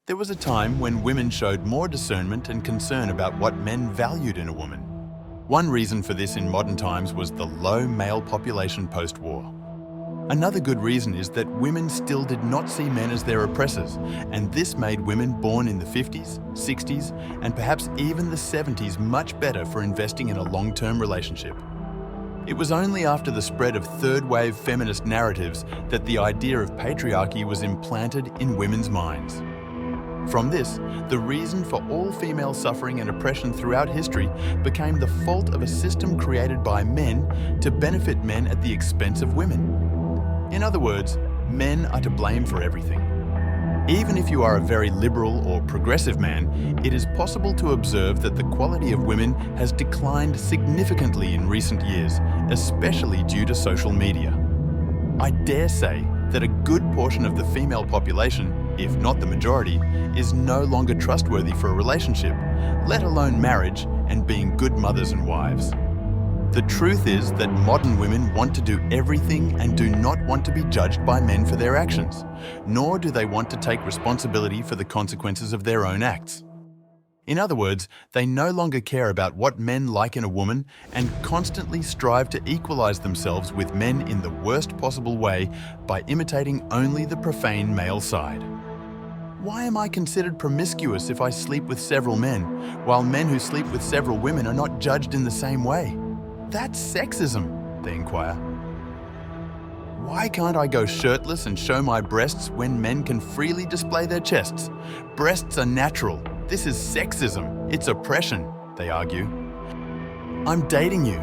There was a time when women showed more discernment and concern about what men valued in a woman. One reason for this in modern times was the low male population post-war. Another good reason is that women still did not see men as their oppressors, and this made women born in the 50s, 60s, and perhaps even the 70s much better for investing in a long-term relationship. It was only after the spread of third-wave feminist narratives that the idea of patriarchy was implanted in women's minds. From this, the reason for all female suffering and oppression throughout history became the fault of a system created by men to benefit men at the expense of women. In other words, men are to blame for everything. Even if you are a very liberal or progressive man, it is possible to observe that the quality of women has declined significantly in recent years, especially due to social media. I dare say that a good portion of the female population, if not the majority, is no longer trustworthy for a relationship, let alone marriage and being good mothers and wives. The truth is that modern women want to do everything and do not want to be judged by men for their actions, nor do they want to take responsibility for the consequences of their own acts. In other words, they no longer care about what men like in a woman and constantly strive to equalize themselves with men in the worst possible way by imitating only the profane male side. Why am I considered promiscuous if I sleep with several men, while men who sleep with several women are not judged in the same way? That's sexism, they inquire. Why can't I go shirtless and show my breasts when men can freely display their chests? Breasts are natural. This is sexism. It's oppression, they argue. I'm dating you,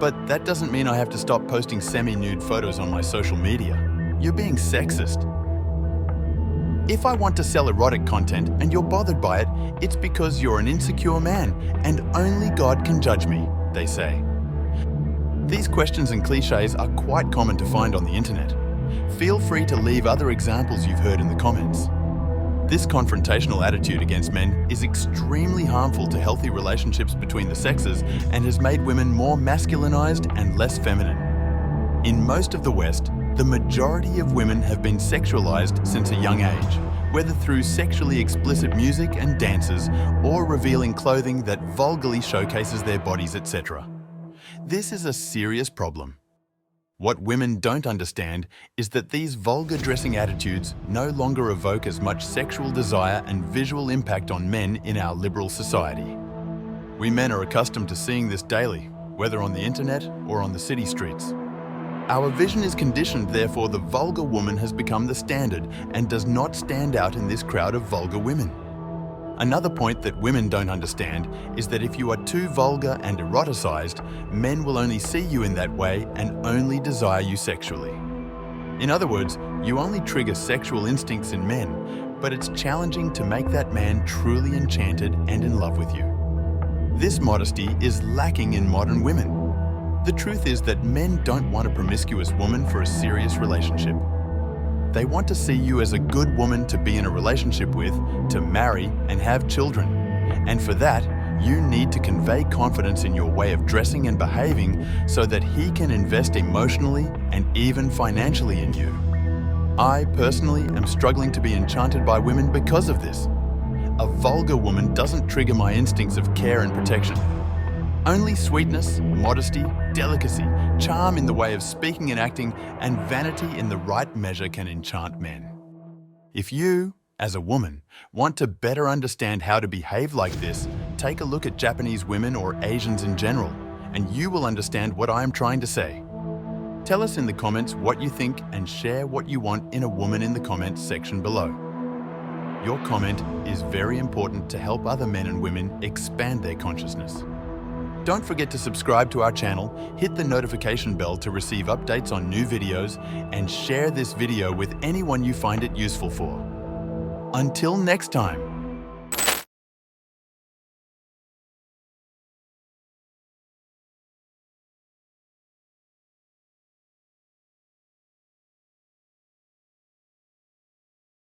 but that doesn't mean I have to stop posting semi-nude photos on my social media. You're being sexist. If I want to sell erotic content and you're bothered by it, it's because you're an insecure man and only God can judge me, they say. These questions and cliches are quite common to find on the internet. Feel free to leave other examples you've heard in the comments. This confrontational attitude against men is extremely harmful to healthy relationships between the sexes and has made women more masculinized and less feminine. In most of the West, the majority of women have been sexualized since a young age, whether through sexually explicit music and dances or revealing clothing that vulgarly showcases their bodies, etc. This is a serious problem. What women don't understand is that these vulgar dressing attitudes no longer evoke as much sexual desire and visual impact on men in our liberal society. We men are accustomed to seeing this daily, whether on the internet or on the city streets. Our vision is conditioned, therefore the vulgar woman has become the standard and does not stand out in this crowd of vulgar women. Another point that women don't understand is that if you are too vulgar and eroticized, men will only see you in that way and only desire you sexually. In other words, you only trigger sexual instincts in men, but it's challenging to make that man truly enchanted and in love with you. This modesty is lacking in modern women. The truth is that men don't want a promiscuous woman for a serious relationship. They want to see you as a good woman to be in a relationship with, to marry and have children. And for that, you need to convey confidence in your way of dressing and behaving so that he can invest emotionally and even financially in you. I personally am struggling to be enchanted by women because of this. A vulgar woman doesn't trigger my instincts of care and protection. Only sweetness, modesty, delicacy, charm in the way of speaking and acting, and vanity in the right measure can enchant men. If you, as a woman, want to better understand how to behave like this, take a look at Japanese women or Asians in general, and you will understand what I am trying to say. Tell us in the comments what you think and share what you want in a woman in the comments section below. Your comment is very important to help other men and women expand their consciousness. Don't forget to subscribe to our channel, hit the notification bell to receive updates on new videos, and share this video with anyone you find it useful for. Until next time.